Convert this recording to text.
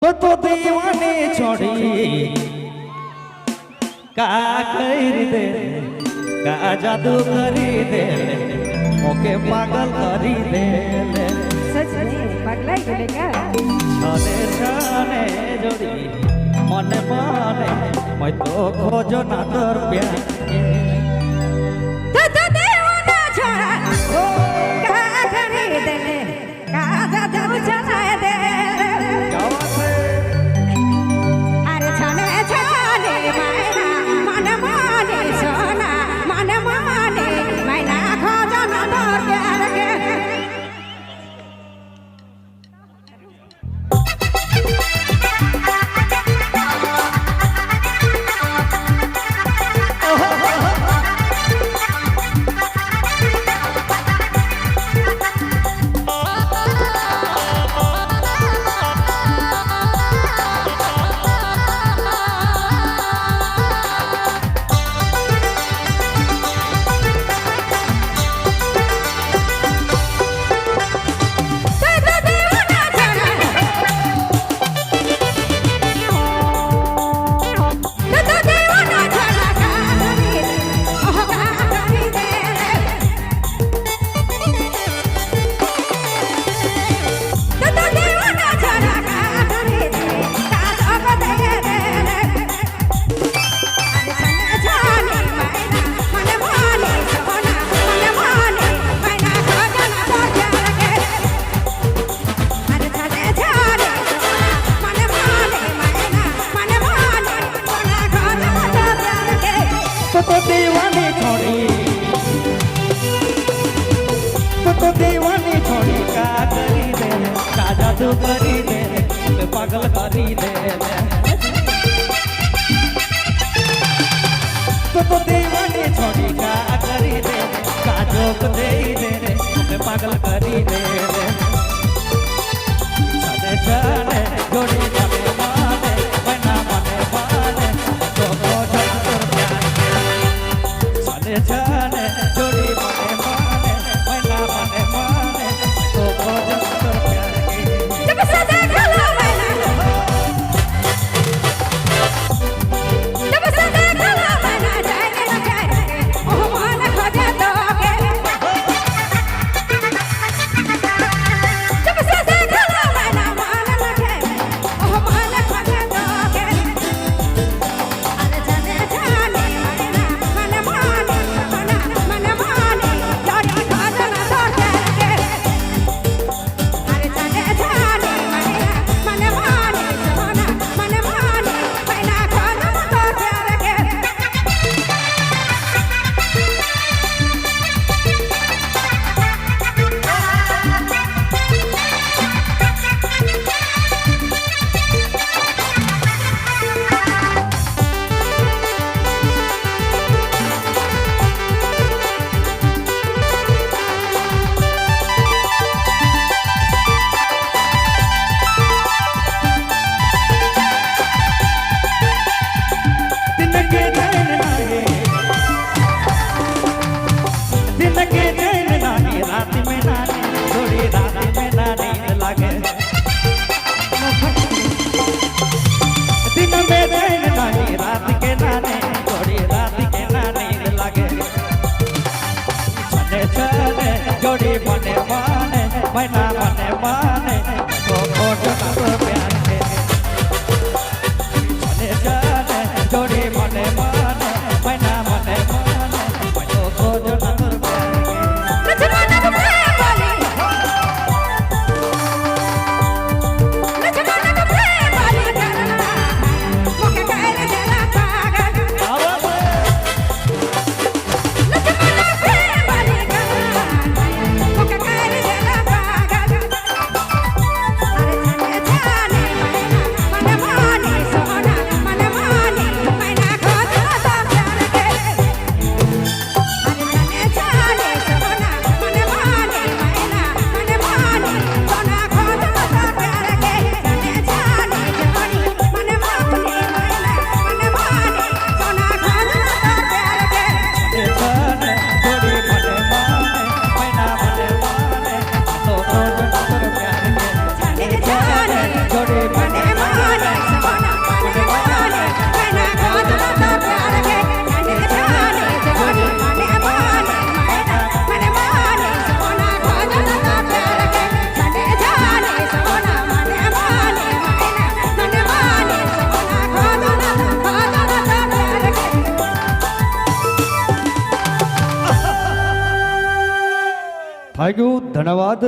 तो दीवानी छोड़ी का कर दे का जादू करी दे ओके पागल करी दे सच में पगलाई गेले का छाने छाने जोड़ी मने मने मैं तो खोजो ना तोर प्यार तो दीवाना छोड़ा ओ का करी दे का जादू चला दे अरे छाने छाने मैना मन माने सोना मन माने मैना खोजो ना तोर प्यार के तो दीवानी छोड़ी तो दीवानी छोड़ी का करी दे का जादू करी दे पागल करी दे तो दीवानी छोड़ी का करी दे का जोक दे दे पागल करी दे चले चले जोड़ी मने माने मना मने माने तो खोजो तोर प्यार चले चले जोड़ी मने माने मना मने माने तो खोजो तोर प्यार जब से देखा लो मैना जब से देखा लो मैना जाएंगे न जाएंगे ओह मान खोजे दोगे जब से देखा लो मैना मान न जाएंगे ओह मान खोजे दोगे अरे जाने जाने मैना मन माने मना मन माने जोड़ी खोजो ना तोर प्यार के अरे जाने जाने मैना मन माने सोना मन माने मैना खोजो ना तोर प्यार के दिन के चैन नानी रात में नानी थोड़ी रात में नानी लगे दिन में चैन नानी रात के नानी थोड़ी रात के नानी लगे चले चले जोड़ी मने माने मना मने माने तो खोजो ना तो प्यार के चले चले जोड़ी मने माने मना मने माने तो खोजो ना तो प्यार के लचमाना को प्रेम वाली लचमाना को प्रेम वाली करना मुके कहने देना पागल लचमाना प्रेम वाली करना मुके कहने देना पागल अरे जाने थैंक यू, धन्यवाद।